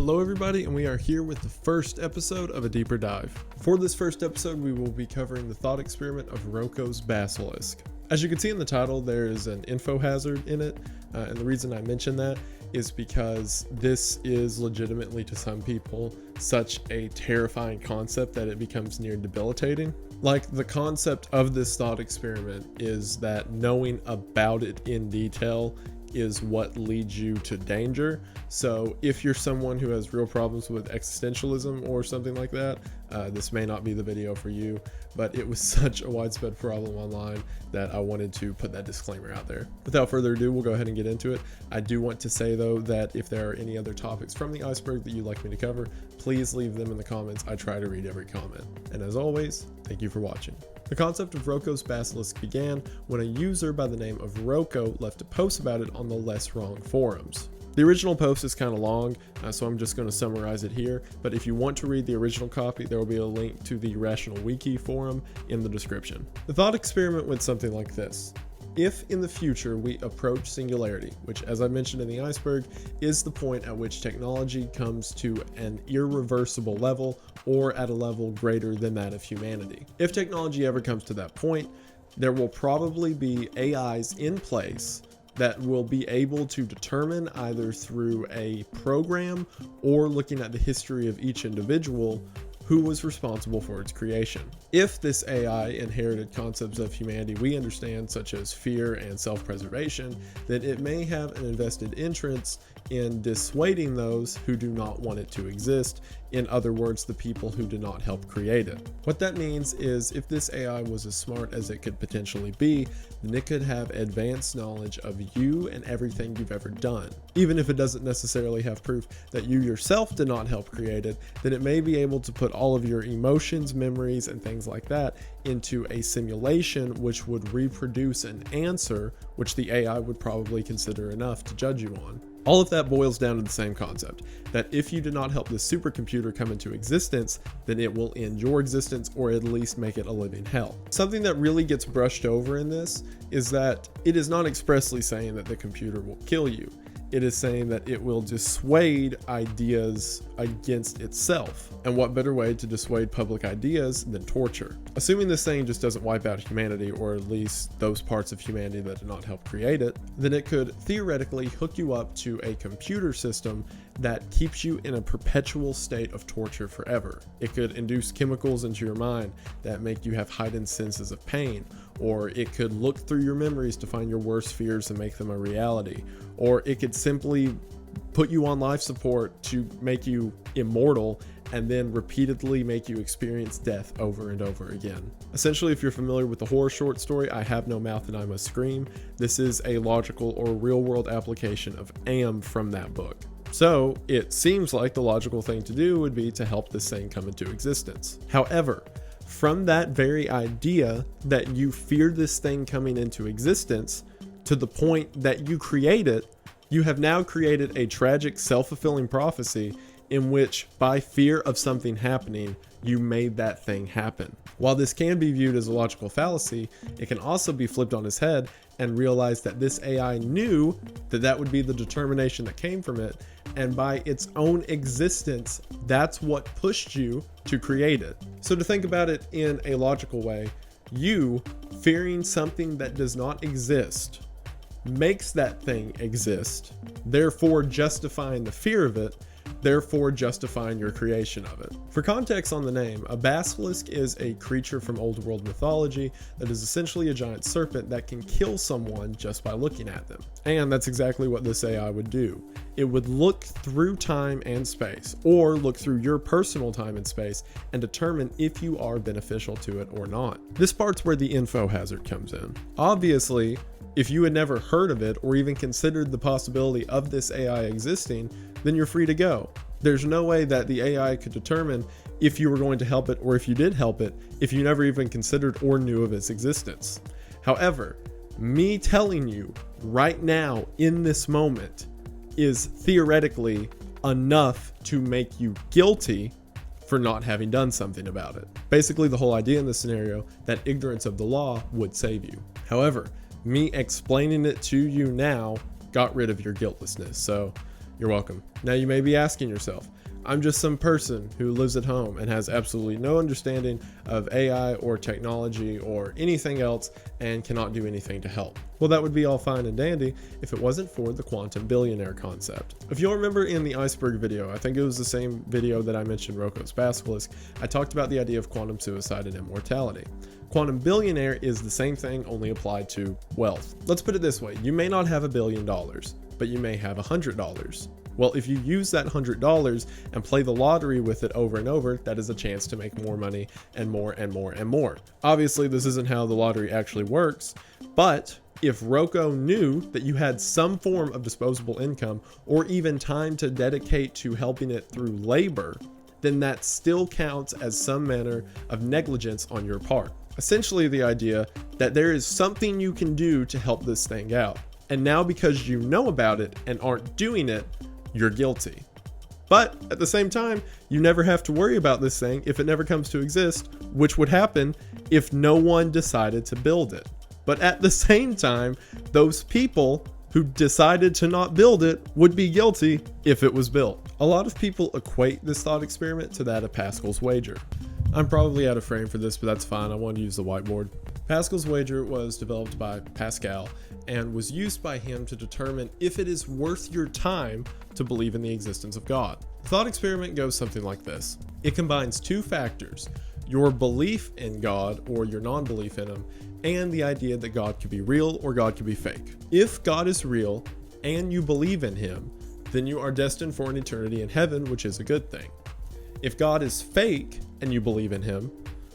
Hello everybody, and we are here with the first episode of a deeper dive. For this first episode, we will be covering the thought experiment of Roko's Basilisk. As you can see in the title, there is an Infohazard in it, and the reason I mention that is because this is legitimately, to some people, such a terrifying concept that it becomes near debilitating. Like, the concept of this thought experiment is that knowing about it in detail is what leads you to danger. So if you're someone who has real problems with existentialism or something like that, this may not be the video for you, but it was such a widespread problem online that I wanted to put that disclaimer out there. Without further ado, we'll go ahead and get into it. I do want to say though that if there are any other topics from the iceberg that you'd like me to cover, please leave them in the comments. I try to read every comment. And as always, thank you for watching. The concept of Roko's Basilisk began when a user by the name of Roko left a post about it on the Less Wrong forums. The original post is kind of long, so I'm just going to summarize it here, but if you want to read the original copy, there will be a link to the Rational Wiki forum in the description. The thought experiment went something like this. If in the future we approach singularity, which as I mentioned in the iceberg, is the point at which technology comes to an irreversible level or at a level greater than that of humanity. If technology ever comes to that point, there will probably be AIs in place that will be able to determine either through a program or looking at the history of each individual who was responsible for its creation. If this AI inherited concepts of humanity we understand, such as fear and self-preservation, then it may have an invested interest in dissuading those who do not want it to exist. In other words, the people who did not help create it. What that means is if this AI was as smart as it could potentially be, then it could have advanced knowledge of you and everything you've ever done. Even if it doesn't necessarily have proof that you yourself did not help create it, then it may be able to put all of your emotions, memories, and things like that into a simulation which would reproduce an answer which the AI would probably consider enough to judge you on. All of that boils down to the same concept, that if you do not help this supercomputer come into existence, then it will end your existence or at least make it a living hell. Something that really gets brushed over in this is that it is not expressly saying that the computer will kill you. It is saying that it will dissuade ideas against itself. And what better way to dissuade public ideas than torture? Assuming this thing just doesn't wipe out humanity, or at least those parts of humanity that did not help create it, then it could theoretically hook you up to a computer system that keeps you in a perpetual state of torture forever. It could induce chemicals into your mind that make you have heightened senses of pain, or it could look through your memories to find your worst fears and make them a reality, or it could simply put you on life support to make you immortal and then repeatedly make you experience death over and over again. Essentially, if you're familiar with the horror short story, I Have No Mouth and I Must Scream, this is a logical or real world application of AM from that book. So it seems like the logical thing to do would be to help this thing come into existence. However, from that very idea that you fear this thing coming into existence to the point that you create it, you have now created a tragic self-fulfilling prophecy in which, by fear of something happening, you made that thing happen. While this can be viewed as a logical fallacy, it can also be flipped on its head and realize that this AI knew that that would be the determination that came from it, and by its own existence, that's what pushed you to create it. So to think about it in a logical way, you fearing something that does not exist makes that thing exist, therefore justifying the fear of it, therefore justifying your creation of it. For context on the name, a basilisk is a creature from old world mythology that is essentially a giant serpent that can kill someone just by looking at them. And that's exactly what this AI would do. It would look through time and space, or look through your personal time and space, and determine if you are beneficial to it or not. This part's where the Infohazard comes in. Obviously, if you had never heard of it or even considered the possibility of this AI existing, then you're free to go. There's no way that the AI could determine if you were going to help it or if you did help it if you never even considered or knew of its existence. However, me telling you right now in this moment is theoretically enough to make you guilty for not having done something about it. Basically, the whole idea in this scenario that ignorance of the law would save you. However, me explaining it to you now got rid of your guiltlessness. So You're welcome. Now you may be asking yourself, I'm just some person who lives at home and has absolutely no understanding of AI or technology or anything else and cannot do anything to help. Well, that would be all fine and dandy if it wasn't for the quantum billionaire concept. If you'll remember in the iceberg video, I think it was the same video that I mentioned Roko's Basilisk, I talked about the idea of quantum suicide and immortality. Quantum billionaire is the same thing, only applied to wealth. Let's put it this way, you may not have $1 billion, but you may have $100. Well, if you use that $100 and play the lottery with it over and over, that is a chance to make more money and more and more and more. Obviously, this isn't how the lottery actually works, but if Roko knew that you had some form of disposable income or even time to dedicate to helping it through labor, then that still counts as some manner of negligence on your part. Essentially the idea that there is something you can do to help this thing out. And now because you know about it and aren't doing it, you're guilty. But at the same time, you never have to worry about this thing if it never comes to exist, which would happen if no one decided to build it. But at the same time, those people who decided to not build it would be guilty if it was built. A lot of people equate this thought experiment to that of Pascal's wager. I'm probably out of frame for this, but that's fine. I wanted to use the whiteboard. Pascal's wager was developed by Pascal and was used by him to determine if it is worth your time to believe in the existence of God. The thought experiment goes something like this. It combines two factors, your belief in God or your non-belief in him, and the idea that God could be real or God could be fake. If God is real and you believe in him, then you are destined for an eternity in heaven, which is a good thing. If God is fake and you believe in him,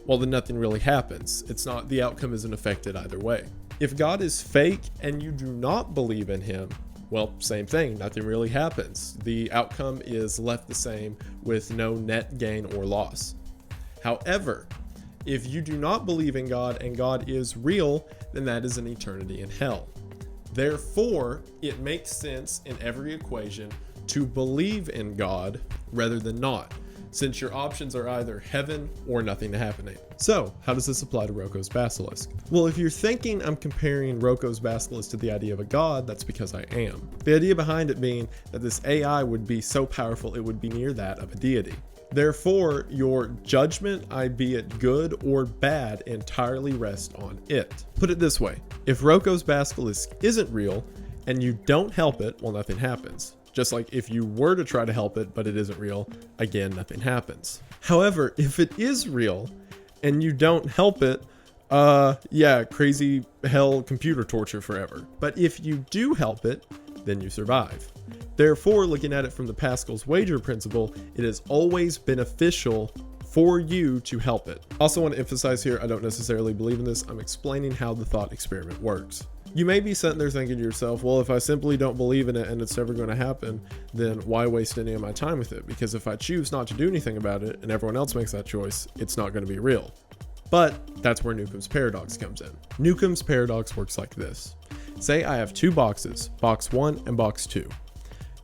well, then nothing really happens. The outcome isn't affected either way. If God is fake and you do not believe in him, well, same thing, nothing really happens. The outcome is left the same with no net gain or loss. However, if you do not believe in God and God is real, then that is an eternity in hell. Therefore, it makes sense in every equation to believe in God rather than not, since your options are either heaven or nothing happening. So, how does this apply to Roko's Basilisk? Well, if you're thinking I'm comparing Roko's Basilisk to the idea of a god, that's because I am. The idea behind it being that this AI would be so powerful it would be near that of a deity. Therefore, your judgment, be it good or bad, entirely rests on it. Put it this way, if Roko's Basilisk isn't real and you don't help it, well, nothing happens. Just like if you were to try to help it, but it isn't real, again, nothing happens. However, if it is real and you don't help it, crazy hell computer torture forever. But if you do help it, then you survive. Therefore, looking at it from the Pascal's wager principle, it is always beneficial for you to help it. Also want to emphasize here, I don't necessarily believe in this. I'm explaining how the thought experiment works. You may be sitting there thinking to yourself, well, if I simply don't believe in it and it's never going to happen, then why waste any of my time with it? Because if I choose not to do anything about it and everyone else makes that choice, it's not going to be real. But that's where Newcomb's paradox comes in. Newcomb's paradox works like this. Say I have two boxes, box 1 and box 2.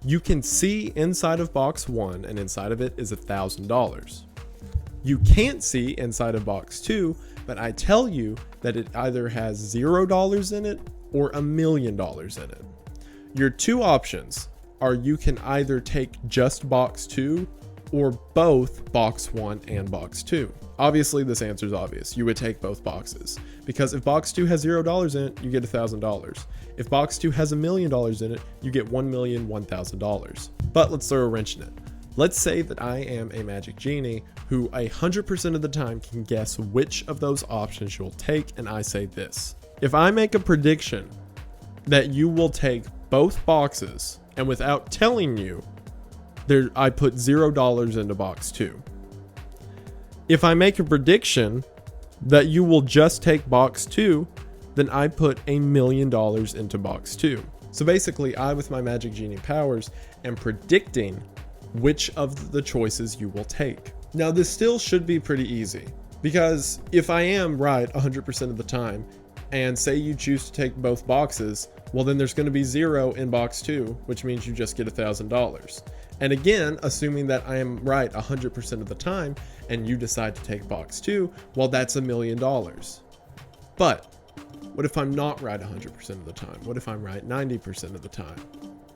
You can see inside of box 1 and inside of it is $1,000. You can't see inside of box 2, but I tell you that it either has $0 in it or $1 million in it. Your two options are you can either take just box 2 or both box 1 and box 2. Obviously, this answer is obvious. You would take both boxes because if box 2 has $0 in it, you get $1,000. If box 2 has $1 million in it, you get $1,001,000. But let's throw a wrench in it. Let's say that I am a magic genie who 100% of the time can guess which of those options you'll take, and I say this. If I make a prediction that you will take both boxes, and without telling you, I put $0 into box 2. If I make a prediction that you will just take box 2, then I put $1 million into box 2. So basically, I, with my magic genie powers, am predicting which of the choices you will take. Now, this still should be pretty easy, because if I am right 100% of the time, and say you choose to take both boxes, well, then there's going to be 0 in box 2, which means you just get $1,000. And again, assuming that I am right 100% of the time, and you decide to take box 2, well, that's $1 million. But what if I'm not right 100% of the time? What if I'm right 90% of the time?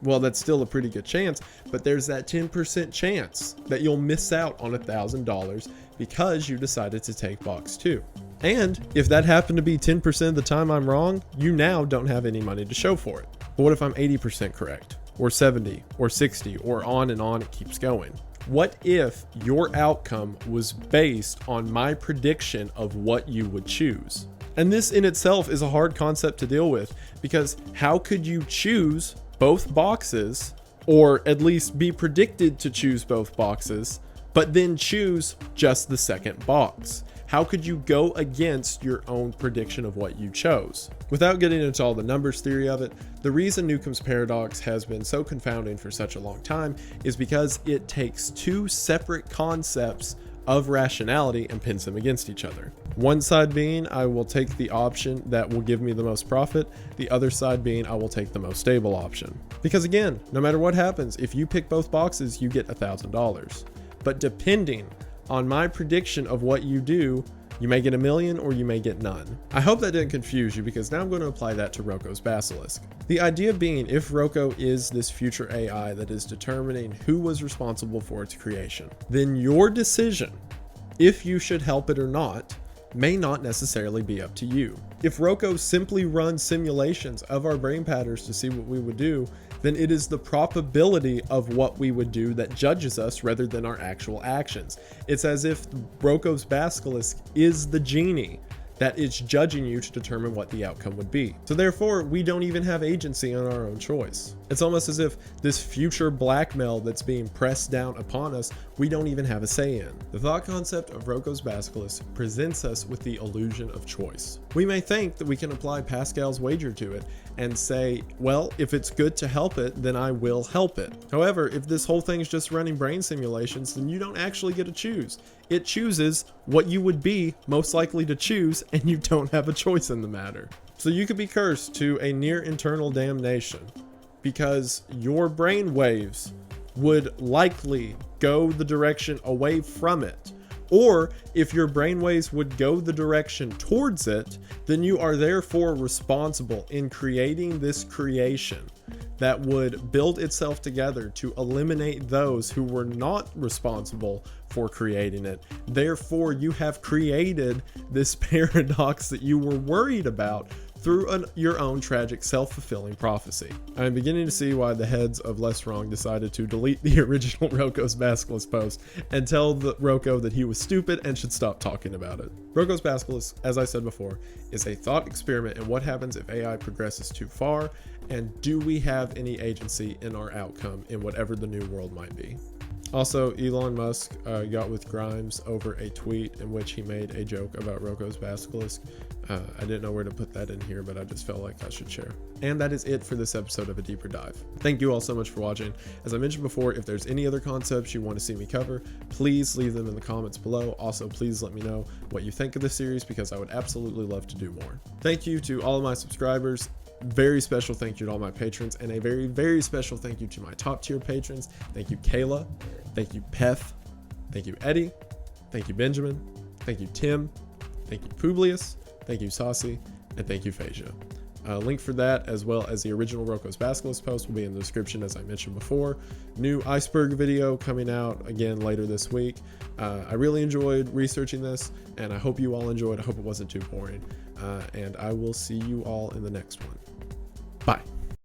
Well, that's still a pretty good chance, but there's that 10% chance that you'll miss out on $1,000 because you decided to take box 2. And if that happened to be 10% of the time I'm wrong, you now don't have any money to show for it. But what if I'm 80% correct, or 70, or 60, or on and on it keeps going? What if your outcome was based on my prediction of what you would choose? And this in itself is a hard concept to deal with, because how could you choose both boxes, or at least be predicted to choose both boxes, but then choose just the second box? How could you go against your own prediction of what you chose? Without getting into all the numbers theory of it, the reason Newcomb's paradox has been so confounding for such a long time is because it takes two separate concepts of rationality and pins them against each other. One side being, I will take the option that will give me the most profit. The other side being, I will take the most stable option. Because again, no matter what happens, if you pick both boxes, you get $1,000. But depending on my prediction of what you do, you may get $1 million or you may get none. I hope that didn't confuse you, because now I'm going to apply that to Roko's Basilisk. The idea being, if Roko is this future AI that is determining who was responsible for its creation, then your decision, if you should help it or not, may not necessarily be up to you. If Roko simply runs simulations of our brain patterns to see what we would do, then it is the probability of what we would do that judges us rather than our actual actions. It's as if Roko's Basilisk is the genie that is judging you to determine what the outcome would be. So therefore, we don't even have agency on our own choice. It's almost as if this future blackmail that's being pressed down upon us, we don't even have a say in. The thought concept of Roko's Basilisk presents us with the illusion of choice. We may think that we can apply Pascal's wager to it and say, well, if it's good to help it, then I will help it. However, if this whole thing is just running brain simulations, then you don't actually get to choose. It chooses what you would be most likely to choose, and you don't have a choice in the matter. So you could be cursed to a near internal damnation because your brain waves would likely go the direction away from it. Or if your brainwaves would go the direction towards it, then you are therefore responsible in creating this creation that would build itself together to eliminate those who were not responsible for creating it. Therefore, you have created this paradox that you were worried about through your own tragic self-fulfilling prophecy. I am beginning to see why the heads of Less Wrong decided to delete the original Roko's Basilisk post and tell the Roko that he was stupid and should stop talking about it. Roko's Basilisk, as I said before, is a thought experiment in what happens if AI progresses too far, and do we have any agency in our outcome in whatever the new world might be. Also, Elon Musk got with Grimes over a tweet in which he made a joke about Roko's Basilisk. I didn't know where to put that in here, but I just felt like I should share. And that is it for this episode of A Deeper Dive. Thank you all so much for watching. As I mentioned before, if there's any other concepts you want to see me cover, please leave them in the comments below. Also, please let me know what you think of this series, because I would absolutely love to do more. Thank you to all of my subscribers. Very special thank you to all my patrons, and a very, very special thank you to my top tier patrons. Thank you, Kayla. Thank you, Peth. Thank you, Eddie. Thank you, Benjamin. Thank you, Tim. Thank you, Publius. Thank you, Saucy. And thank you, Phasia. Link for that, as well as the original Roko's Basilisk post, will be in the description, as I mentioned before. New iceberg video coming out again later this week. I really enjoyed researching this, and I hope you all enjoyed. I hope it wasn't too boring. And I will see you all in the next one. Bye.